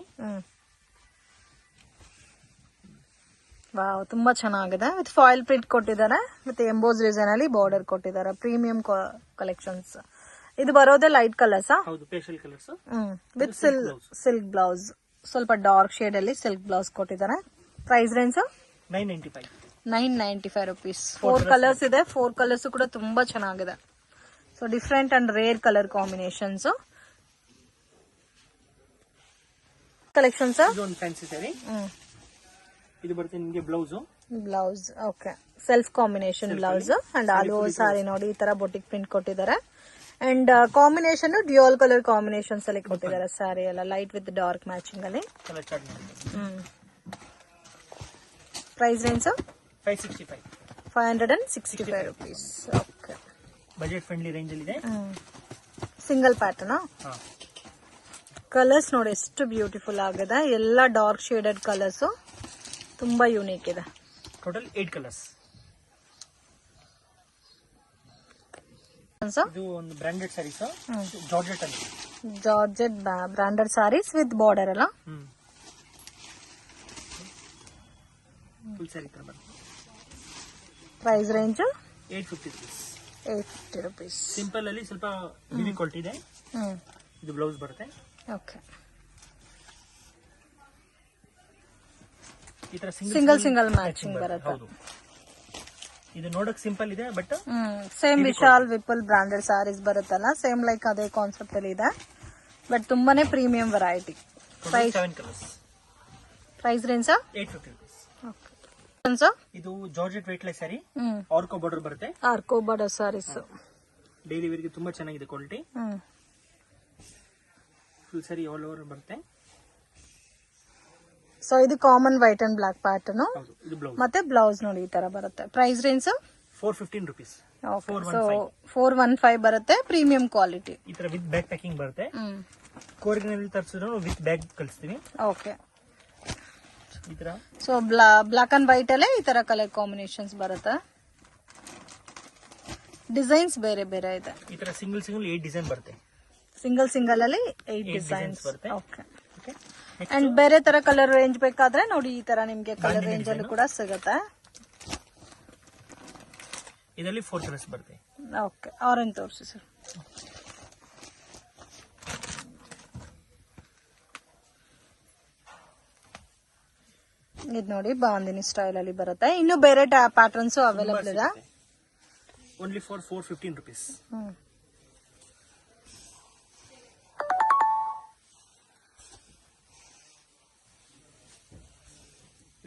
ವಾವ್, ತುಂಬಾ ಚೆನ್ನಾಗಿದೆ. ವಿತ್ ಫಾಯಿಲ್ ಪ್ರಿಂಟ್ ಕೊಟ್ಟಿದ್ದಾರೆ. ಮತ್ತೆ ಎಂಬೋಸ್ ಡಿಸೈನ್ ಅಲ್ಲಿ ಬಾರ್ಡರ್ ಕೊಟ್ಟಿದ್ದಾರೆ. Premium collections. ಇದು ಬರೋದೇ ಲೈಟ್ ಕಲರ್ಸ್. ಹೌದು, pastel colours. With silk blouse. ಸ್ವಲ್ಪ ಡಾರ್ಕ್ ಶೇಡ್ ಅಲ್ಲಿ ಸಿಲ್ಕ್ ಬ್ಲೌಸ್ ಕೊಟ್ಟಿದ್ದಾರೆ. Price range 995. 995 ರುಪೀಸ್. 4 ಕಲರ್ಸ್ ಇದೆ. 4 ಕಲರ್ಸ್ ಕೂಡ ತುಂಬಾ ಚೆನ್ನಾಗಿದೆ. So different and rare colour combinations. Collections ಇದು ಒಂದು ಫ್ಯಾನ್ಸಿ ಸ್ಯಾರಿ. ಇದು ಬರುತ್ತೆ ನಿಮಗೆ blouse okay, self combination blouse and all over sari ನೋಡಿ ಈ ತರ ಬೊಟಿಕ್ ಪ್ರಿಂಟ್ ಕೊಟ್ಟಿದ್ದಾರೆ. And combination dual colour combinations ಅಲ್ಲಿ ಕೊಟ್ಟಿದ್ದಾರೆ. ಸ್ಯಾರಿ ಎಲ್ಲ ಲೈಟ್ ವಿತ್ ಡಾರ್ಕ್ ಮ್ಯಾಚಿಂಗ್ ಅಲ್ಲಿ. Price range 565 rupees. Okay, budget friendly range ಅಲ್ಲಿ ಇದೆ. Single pattern. ಕಲರ್ಸ್ ನೋಡಿ ಎಷ್ಟು ಬ್ಯೂಟಿಫುಲ್ ಆಗಿದೆ. ಎಲ್ಲ ಡಾರ್ಕ್ ಶೇಡೆಡ್ ಕಲರ್ಸ್, ತುಂಬಾ ಯೂನಿಕ್ ಇದೆ. Total 8 colours. ಇದು ಒಂದು ಬ್ರಾಂಡೆಡ್ ಸ್ಯಾರೀಸ್, ಜಾರ್ಜೆಟ್ ಅಲ್ಲಿ. Georgette branded saris with border ಅಲ್ಲ. ಫುಲ್ ಸ್ಯಾರಿ ತರ ಬರುತ್ತೆ. Price range 850 rupees. ಸಿಂಪಲ್ ಅಲ್ಲಿ ಸ್ವಲ್ಪ ಹೆವಿ ಕ್ವಾಲಿಟಿ ಇದೆ. ಇದು ಬ್ಲೌಸ್ ಬರುತ್ತೆ. ಓಕೆ, ಈ ತರ ಸಿಂಗಲ್ ಮ್ಯಾಚಿಂಗ್ ಬರುತ್ತೆ. ಹೌದು, ಇದು ನೋಡಕ್ ಸಿಂಪಲ್ ಇದೆ but same Vishal Vipul branded saris ಬರುತ್ತಲ್ಲ, ಸೇಮ್ ಲೈಕ್ ಅದೇ ಕಾನ್ಸೆಪ್ಟ್ ಅಲ್ಲಿ ಇದೆ. ಬಟ್ ತುಂಬಾನೇ premium variety. Price range 850 rupees. ಇದು ಜಾರ್ಜೆಟ್ ವೇಟ್ಲೆಸ್ ಸ್ಯಾರಿ, ಆರ್ಕೋ ಬಾರ್ಡರ್ ಬರುತ್ತೆ. ಆರ್ಕೋ ಬಾರ್ಡರ್ ಸ್ಯಾರೀಸ್ ಡೈಲಿ ವೇರ್ ಗೆ ತುಂಬಾ ಚೆನ್ನಾಗಿದೆ quality. Full sari all over ಬರುತ್ತೆ. ಸೊ ಇದು common white and black pattern. ಇದು ಬ್ಲೌಸ್ ಮತ್ತೆ ಬ್ಲೌಸ್ ನೋಡಿ ಈ ತರ ಬರುತ್ತೆ. Price range 415 rupees. 415 ಬರುತ್ತೆ. Premium quality. ಈ ತರ ವಿತ್ ಬ್ಯಾಗ್ ಪ್ಯಾಕಿಂಗ್ ಬರುತ್ತೆ. ಕೋರಿನಲ್ಲಿ ತರಿಸಿದ್ರು ವಿತ್ ಬ್ಯಾಗ್ ಕಳಿಸ್ತೀವಿ. ಓಕೆ, ಈ ತರ. ಸೊ ಬ್ಲಾಕ್ ಅಂಡ್ ವೈಟ್ ಅಲ್ಲೇ ಈ ತರ ಕಲರ್ ಕಾಂಬಿನೇಷನ್ಸ್ ಬರುತ್ತೆ. ಡಿಸೈನ್ಸ್ ಬೇರೆ ಬೇರೆ ಇದೆ. ಈ ತರ ಸಿಂಗಲ್ 8 ಡಿಸೈನ್ ಬರುತ್ತೆ. ಸಿಂಗಲ್ ಅಲ್ಲಿ 8 ಡಿಸೈನ್ಸ್ ಬರುತ್ತೆ. ಓಕೆ, ಅಂಡ್ ಬೇರೆ ತರ ಕಲರ್ ರೇಂಜ್ ಬೇಕಾದ್ರೆ ನೋಡಿ ಈ ತರ ನಿಮ್ಗೆ ಕಲರ್ ರೇಂಜ್ ಅಲ್ಲಿ ಕೂಡ ಸಿಗುತ್ತೆ. ಇದರಲ್ಲಿ 4 ಕಲರ್ಸ್ ಬರುತ್ತೆ. ಓಕೆ, ಆರೆಂಜ್ ತೋರಿಸಿ ಸರ್. ಇದು ನೋಡಿ ಬಾಂದಿನಿ ಸ್ಟೈಲ್ ಅಲ್ಲಿ ಬರುತ್ತೆ. ಇನ್ನು ಬೇರೆ ಪ್ಯಾಟರ್ನ್ಸ್ ಅವೈಲೇಬಲ್ ಇದೆ. Only for 415 rupees.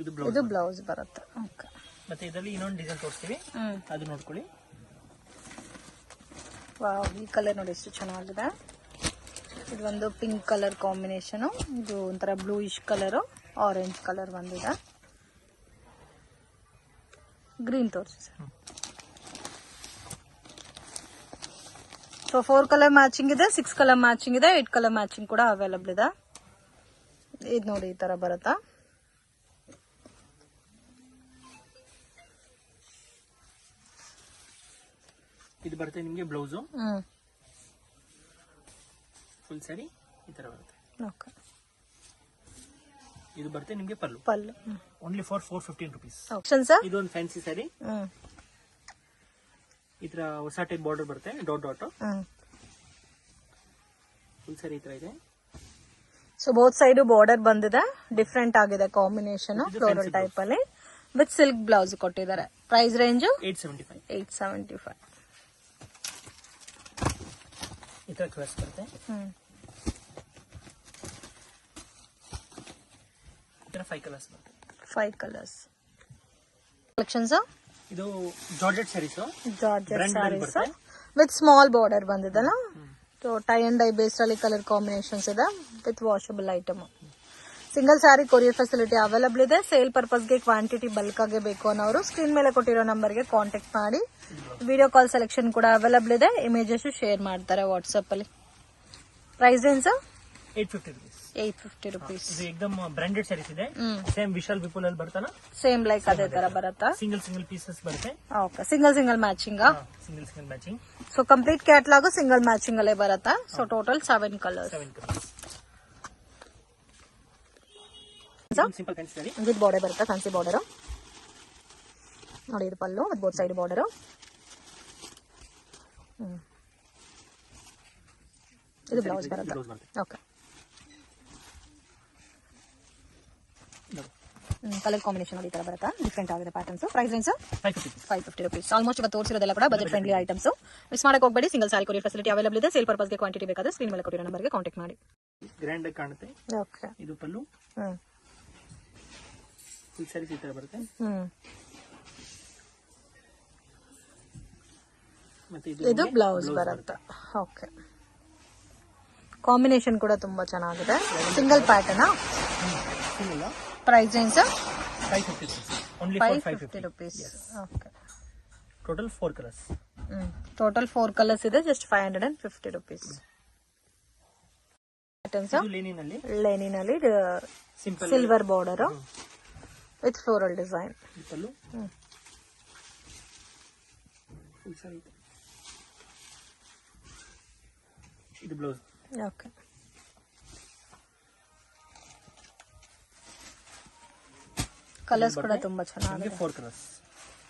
ಇದು ಬ್ಲೌಸ್ ಬರುತ್ತೆ. ಓಕೆ, ಮತ್ತೆ ಇದರಲ್ಲಿ ಇನ್ನೊಂದು ಡಿಸೈನ್ ತೋರಿಸ್ತೀವಿ, ಅದು ನೋಡ್ಕೊಳ್ಳಿ. ವಾವ್, ಈ ಕಲರ್ ನೋಡಿ ಎಷ್ಟು ಚೆನ್ನಾಗಿದೆ. ಇದು ಒಂದು ಪಿಂಕ್ ಕಲರ್ ಕಾಂಬಿನೇಷನ್. ಇದು ಒಂಥರ ಬ್ಲೂಯಿಶ್ ಕಲರ್, ಆರೆಂಜ್ ಕಲರ್ ಬಂದಿದೆ. ಗ್ರೀನ್ ತೋರಿಸಿ ಸರ್. ಸೊ 4 ಕಲರ್ ಮ್ಯಾಚಿಂಗ್ ಇದೆ, 6 ಕಲರ್ ಮ್ಯಾಚಿಂಗ್ ಇದೆ, 8 ಕಲರ್ ಮ್ಯಾಚಿಂಗ್ ಕೂಡ ಅವೈಲೇಬಲ್ ಇದೆ. ಇದು ನೋಡಿ ಈ ತರ ಬರುತ್ತಾ. ಇದು ಬರುತ್ತೆ ನಿಮಗೆ ಬ್ಲೌಸ್. ಫುಲ್ ಸ್ಯಾರಿ ಈ ತರ ಬರುತ್ತೆ. ಓಕೆ, ಇದು ಬರುತ್ತೆ ನಿಮಗೆ ಪಲ್ಲು. Only for 415 rupees. ಇದು ಒಂದು ಫ್ಯಾನ್ಸಿ ಸ್ಯಾರಿ. ಈ ತರ ಹೊಸ ಟೈಪ್ ಬಾರ್ಡರ್ ಬರುತ್ತೆ, ಡಾಟ್. ಫುಲ್ ಸ್ಯಾರಿ ಈ ತರ ಇದೆ. ಸೊ ಬೋತ್ ಸೈಡ್ ಬಾರ್ಡರ್ ಬಂದಿದೆ. ಡಿಫ್ರೆಂಟ್ ಆಗಿದೆ ಕಾಂಬಿನೇಷನ್, ಫ್ಲೋರಲ್ ಟೈಪ್ ಅಲ್ಲಿ ವಿತ್ ಸಿಲ್ಕ್ ಬ್ಲೌಸ್ ಕೊಟ್ಟಿದ್ದಾರೆ. Price range 875. ಈ ತರ ಕಲರ್ಸ್ ಬರುತ್ತೆ. ಈ ತರ 5 ಕಲರ್ಸ್ ಬರುತ್ತೆ. 5 ಕಲರ್ಸ್ ಕಲೆಕ್ಷನ್ಸ್. ಇದು georgette saris. Georgette saris with small border ಬಂದಿದೆಲ್ಲ. So tie and dye based ಅಲ್ಲಿ ಕಲರ್ ಕಾಂಬಿನೇಷನ್ಸ್ ಇದೆ with washable item. Single sari courier facility available ಇದೆ. ಸೇಲ್ ಪರ್ಪಸ್ಗೆ ಕ್ವಾಂಟಿಟಿ ಬಲ್ಕ್ ಆಗಿ ಬೇಕು ಅನ್ನೋರು ಸ್ಕ್ರೀನ್ ಮೇಲೆ ಕೊಟ್ಟಿರೋ ನಂಬರ್ಗೆ ಕಾಂಟ್ಯಾಕ್ಟ್ ಮಾಡಿ. ವಿಡಿಯೋ ಕಾಲ್ ಸೆಲೆಕ್ಷನ್ ಕೂಡ ಅವೈಲೇಬಲ್ ಇದೆ. ಇಮೇಜಸ್ ಶೇರ್ ಮಾಡ್ತಾರೆ ವಾಟ್ಸ್ಆಪ್ ಅಲ್ಲಿ. Price range 850 rupees. ಇದು ಏಕದಮ್ ಬ್ರಾಂಡೆಡ್ ಸ್ಯಾರೀಸ್ ಇದೆ. ಸೇಮ್ ವಿಶಾಲ್ ವಿಪುಲ್ ಅಲ್ಲಿ ಬರ್ತಲ್ಲ, ಸೇಮ್ ಲೈಕ್ ಅದೇ ತರ ಬರುತ್ತಾ. ಸಿಂಗಲ್ ಪೀಸಸ್ ಬರುತ್ತೆ. Okay, single matching. Single matching. So complete catalogue single matching ಅಲ್ಲೇ ಬರುತ್ತಾ. So total 7 colours. Simple fancy sari with border ಬರುತ್ತೆ, ಫ್ಯಾನ್ಸಿ ಬಾರ್ಡರ್ ನೋಡಿ. ಇದು ಪಲ್ಲು ವಿತ್ ಬೋತ್ ಸೈಡ್ ಬಾರ್ಡರ್. ಇದು ಬ್ಲೌಸ್ ಬರುತ್ತೆ. ಓಕೆ, ಕಲರ್ ಕಾಂಬಿನೇಷನ್ ಈ ತರ ಬರುತ್ತಾ, ಡಿಫ್ರೆಂಟ್ ಆಗಿದೆ ಪ್ಯಾಟರ್ನ್ಸ್. Price range 550 ₹550. ಆಲ್ಮೋಸ್ಟ್ ಇವತ್ತು ತೋರಿಸಿರೋದೆಲ್ಲ ಕೂಡ ಬಜೆಟ್ ಫ್ರೆಂಡ್ಲಿ ಐಟಮ್ಸ್. ಮಿಸ್ ಮಾಡಕ್ಕೆ ಹೋಗಬೇಡಿ. ಸಿಂಗಲ್ ಸಾರಿ ಕೊರಿಯರ್ ಫೆಸಿಲಿಟಿ ಅವೈಲೇಬಲ್ ಇದೆ. ಸೇಲ್ ಪರ್ಪಸ್ಗೆ ಕ್ವಾಂಟಿಟಿ ಬೇಕಾದ್ರೆ ಸ್ಕ್ರೀನ್ ಮೇಲೆ ಕೊಟ್ಟಿರೋ ನಂಬರ್ಗೆ ಕಾಂಟ್ಯಾಕ್ಟ್ ಮಾಡಿ. ಗ್ರ್ಯಾಂಡ್ ಆಗಿ ಕಾಣುತ್ತೆ. ಓಕೆ. ಇದು ಪಲ್ಲು, ಫುಲ್ ಸ್ಯಾರೀಸ್ ಈ ತರ ಬರುತ್ತೆ. ಮತ್ತೆ ಇದು ಬ್ಲೌಸ್ ಬರುತ್ತೆ. ಓಕೆ. ಕಾಂಬಿನೇಷನ್ ಕೂಡ ತುಂಬಾ ಚೆನ್ನಾಗಿದೆ. Single pattern. Price range ₹550. Okay. Total 4 colours. Total 4 colours ಇದೆ. ಜಸ್ಟ್ ₹550. ಪ್ಯಾಟರ್ನ್ಸ್ ಲೇನಿನಲ್ಲಿ silver border with floral design. ಇದು ಬ್ಲೌಸ್. ಓಕೆ. ಕಲರ್ಸ್ ಕೂಡ ತುಂಬಾ ಚೆನ್ನಾಗಿದೆ. 4 ಕಲರ್ಸ್.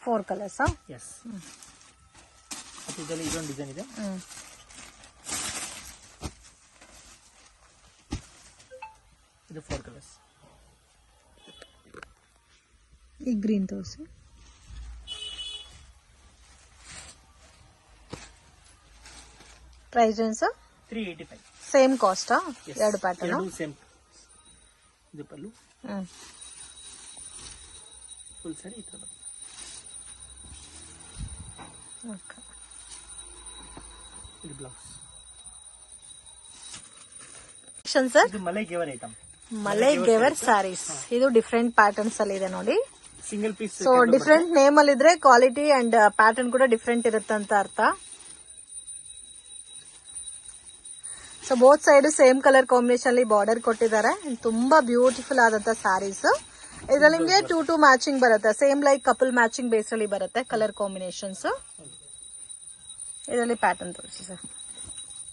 4 ಕಲರ್ಸ್. ಎಸ್. ಮತ್ತೆ ಇದರಲ್ಲಿ ಇದೊಂದು ಡಿಸೈನ್ ಇದೆ. ಇದು 4 ಕಲರ್ಸ್. ಈ ಗ್ರೀನ್ ತೋರಿಸಿ. Price range 385. Same cost. ಎರಡು ಪ್ಯಾಟರ್ನ್ ಸೇಮ್. ಇದು ಪಲ್ಲು, ಫುಲ್ ಸ್ಯಾರಿ ಈ ತರ ಬರುತ್ತೆ. ಓಕೆ. ಇದು ಬ್ಲೌಸ್. ಸರ್ ಇದು ಮಲೈ ಗೆವರ್ ಐಟಮ್. ಮಲೈ ಗೆವರ್ ಸ್ಯಾರೀಸ್. ಇದು ಡಿಫ್ರೆಂಟ್ ಪ್ಯಾಟರ್ನ್ಸ್ ಅಲ್ಲಿ ಇದೆ ನೋಡಿ. Single piece. So different name ಅಲ್ಲಿ ಇದ್ರೆ ಕ್ವಾಲಿಟಿ ಅಂಡ್ ಪ್ಯಾಟರ್ನ್ ಕೂಡ ಡಿಫ್ರೆಂಟ್ ಇರುತ್ತೆ ಅಂತ ಅರ್ಥ. So both side same colour combination ಅಲ್ಲಿ ಬಾರ್ಡರ್ ಕೊಟ್ಟಿದ್ದಾರೆ. ತುಂಬಾ ಬ್ಯೂಟಿಫುಲ್ ಆದಂತ ಸ್ಯಾರೀಸ್. ಇದ್ರಲ್ಲಿ ನಿಮ್ಗೆ 2 ಮ್ಯಾಚಿಂಗ್ ಬರುತ್ತೆ. Same like couple matching base ಅಲ್ಲಿ ಬರುತ್ತೆ ಕಲರ್ ಕಾಂಬಿನೇಷನ್ಸ್. ಇದರಲ್ಲಿ ಪ್ಯಾಟರ್ನ್ ತೋರಿಸಿ ಸರ್.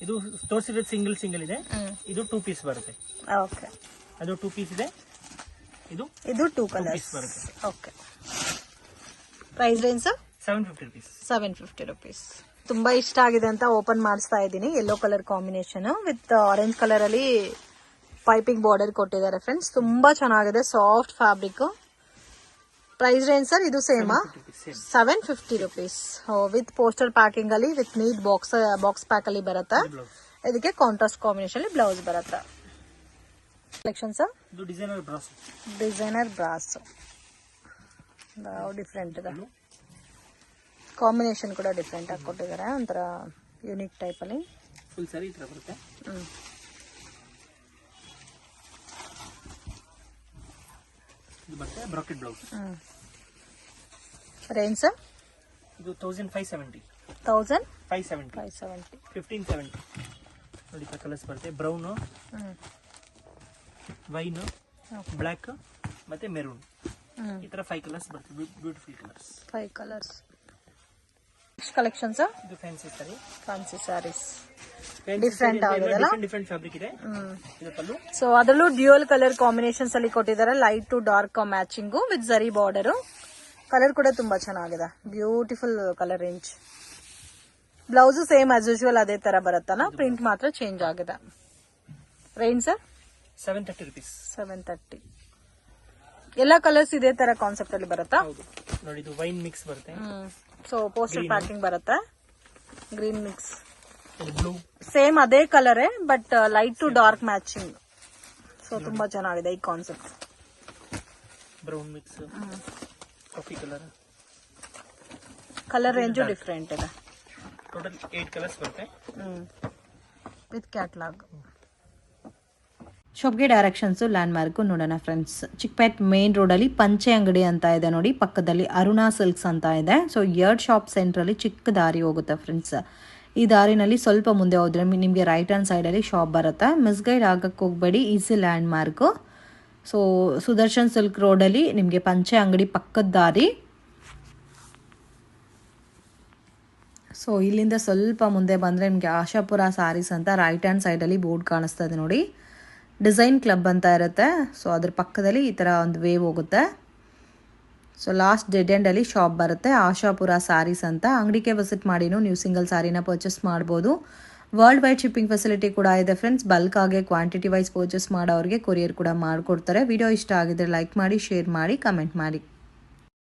ಇದು ತೋರಿಸಿರೋದು ಸಿಂಗಲ್ ಇದೆ. ಇದು 2 ಪೀಸ್ ಬರುತ್ತೆ. ಓಕೆ. ಅದು 2 ಪೀಸ್ ಇದೆ. ಇದು 2 ಕಲರ್ಸ್ ಬರುತ್ತೆ. ಓಕೆ. Price range ₹750. ₹750. ತುಂಬಾ ಇಷ್ಟ ಆಗಿದೆ ಅಂತ ಓಪನ್ ಮಾಡಿಸ್ತಾ ಇದ್ದೀನಿ. Yellow colour combination with orange colour ಅಲ್ಲಿ ಪೈಪಿಂಗ್ ಬಾರ್ಡರ್ ಕೊಟ್ಟಿದ್ದಾರೆ ಫ್ರೆಂಡ್ಸ್. ತುಂಬಾ ಚೆನ್ನಾಗಿದೆ. Soft fabric. Price range sir ಇದು ಸೇಮಾ? ₹750. ವಿತ್ ಪೋಸ್ಟರ್ ಪ್ಯಾಕಿಂಗ್ ಅಲ್ಲಿ ವಿತ್ ನೀಟ್ ಬಾಕ್ಸ್ ಪ್ಯಾಕ್ ಅಲ್ಲಿ ಬರುತ್ತೆ. ಇದಕ್ಕೆ ಕಾಂಟ್ರಾಸ್ಟ್ ಕಾಂಬಿನೇಷನ್ ಅಲ್ಲಿ ಬ್ಲೌಸ್ ಬರುತ್ತೆ. ಕಲೆಕ್ಷನ್ ಸರ್ ಇದು ಡಿಸೈನರ್ ಬ್ರಾಸ್. ಡಿಫ್ರೆಂಟ್ ಇದೆ. ಕಾಂಬಿನೇಷನ್ ಕೂಡ ಡಿಫ್ರೆಂಟ್ ಆಗಿ ಕೊಟ್ಟಿದ್ದಾರೆ. ಒಂಥರ ಯೂನಿಕ್ ಟೈಪ್ ಅಲ್ಲಿ ಫುಲ್ ಸ್ಯಾರಿ ಈ ತರ ಬರುತ್ತೆ. ಇದು ಬರುತ್ತೆ ಬ್ರಾಕೆಟ್ ಬ್ಲೌಸ್. ರೇಂಜ್ ಸರ್ ಇದು 1570. 1570. 1570. ನೋಡಿ ಕಲರ್ಸ್ ಬರುತ್ತೆ. ಬ್ರೌನ್, ವೈನ್, ಬ್ಲಾಕ್ ಮತ್ತೆ ಮೆರೂನ್. ಈ ತರ 5 ಕಲರ್ಸ್ ಬರುತ್ತೆ. Beautiful colours. 5 colours. Collection sir ಇದು ಫ್ಯಾನ್ಸಿ ಸ್ಯಾರೀಸ್. ಡಿಫ್ರೆಂಟ್ ಆಗಿದೆ. ಡಿಫ್ರೆಂಟ್ ಫ್ಯಾಬ್ರಿಕ್ ಇದೆ. ಇದು ಪಲ್ಲು. ಸೊ ಅದರಲ್ಲೂ ಡ್ಯೂಯಲ್ ಕಲರ್ ಕಾಂಬಿನೇಷನ್ಸ್ ಅಲ್ಲಿ ಕೊಟ್ಟಿದ್ದಾರೆ. Light to dark matching with ಜರಿ ಬಾರ್ಡರ್. ಕಲರ್ ಕೂಡ ತುಂಬಾ ಚೆನ್ನಾಗಿದೆ. Beautiful colour range. Blouse same as usual ಅದೇ ತರ ಬರುತ್ತಲ್ಲ, ಪ್ರಿಂಟ್ ಮಾತ್ರ ಚೇಂಜ್ ಆಗಿದೆ. Range sir ₹730. 730. ಎಲ್ಲ ಕಲರ್ಸ್ ಇದೇ ತರ ಕಾನ್ಸೆಪ್ಟ್ ಅಲ್ಲಿ ಬರುತ್ತಾ? ನೋಡಿ ಇದು ವೈನ್ ಮಿಕ್ಸ್ ಬರುತ್ತೆ. ಸೊ ಪೋಸ್ಟರ್ ಪ್ಯಾಕಿಂಗ್ ಬರುತ್ತೆ. Green mix. ಬ್ಲೂ ಸೇಮ್ ಅದೇ ಕಲರೇ but light to dark matching. So ತುಂಬಾ ಚೆನ್ನಾಗಿದೆ ಈ concept. Brown mix, coffee colour range different ಇದೆ. ಟೋಟಲ್ 8 ಕಲರ್ಸ್ ಬರುತ್ತೆ. With catalogue. ಶಾಪ್ಗೆ ಡೈರೆಕ್ಷನ್ಸು ಲ್ಯಾಂಡ್ ಮಾರ್ಕು ನೋಡೋಣ ಫ್ರೆಂಡ್ಸ್. ಚಿಕ್ಕಪೇಟ್ ಮೇನ್ ರೋಡಲ್ಲಿ ಪಂಚೆ ಅಂಗಡಿ ಅಂತ ಇದೆ ನೋಡಿ. ಪಕ್ಕದಲ್ಲಿ ಅರುಣಾ ಸಿಲ್ಕ್ಸ್ ಅಂತ ಇದೆ. ಸೊ 2 ಶಾಪ್ ಸೆಂಟ್ರಲ್ಲಿ ಚಿಕ್ಕ ದಾರಿ ಹೋಗುತ್ತೆ ಫ್ರೆಂಡ್ಸ್. ಈ ದಾರಿನಲ್ಲಿ ಸ್ವಲ್ಪ ಮುಂದೆ ಹೋದ್ರೆ ನಿಮಗೆ ರೈಟ್ ಹ್ಯಾಂಡ್ ಸೈಡಲ್ಲಿ ಶಾಪ್ ಬರುತ್ತೆ. ಮಿಸ್ಗೈಡ್ ಆಗಕ್ಕೆ ಹೋಗಬೇಡಿ. Easy land mark. So Sudarshan silk ರೋಡಲ್ಲಿ ನಿಮಗೆ ಪಂಚೆ ಅಂಗಡಿ ಪಕ್ಕದ ದಾರಿ. ಸೊ ಇಲ್ಲಿಂದ ಸ್ವಲ್ಪ ಮುಂದೆ ಬಂದರೆ ನಿಮಗೆ ಆಶಾಪುರ ಸ್ಯಾರೀಸ್ ಅಂತ ರೈಟ್ ಹ್ಯಾಂಡ್ ಸೈಡಲ್ಲಿ ಬೋರ್ಡ್ ಕಾಣಿಸ್ತಾ ಇದೆ ನೋಡಿ. ಡಿಸೈನ್ ಕ್ಲಬ್ ಅಂತ ಇರುತ್ತೆ. ಸೊ ಅದ್ರ ಪಕ್ಕದಲ್ಲಿ ಈ ಥರ ಒಂದು ವೇವ್ ಹೋಗುತ್ತೆ. ಸೊ ಲಾಸ್ಟ್ ಡೆಡ್ ಎಂಡಲ್ಲಿ ಶಾಪ್ ಬರುತ್ತೆ. ಆಶಾಪುರ ಸ್ಯಾರೀಸ್ ಅಂತ. ಅಂಗಡಿಗೆ ವಿಸಿಟ್ ಮಾಡಿನೂ ನೀವು ಸಿಂಗಲ್ ಸ್ಯಾರಿನ ಪರ್ಚೇಸ್ ಮಾಡ್ಬೋದು. ವರ್ಲ್ಡ್ ವೈಡ್ ಶಿಪ್ಪಿಂಗ್ ಫೆಸಿಲಿಟಿ ಕೂಡ ಇದೆ ಫ್ರೆಂಡ್ಸ್. ಬಲ್ಕ್ ಆಗಿ ಕ್ವಾಂಟಿಟಿ ವೈಸ್ ಪರ್ಚೇಸ್ ಮಾಡೋರಿಗೆ ಕೊರಿಯರ್ ಕೂಡ ಮಾಡಿಕೊಡ್ತಾರೆ. ವಿಡಿಯೋ ಇಷ್ಟ ಆಗಿದ್ರೆ ಲೈಕ್ ಮಾಡಿ, ಶೇರ್ ಮಾಡಿ, ಕಮೆಂಟ್ ಮಾಡಿ.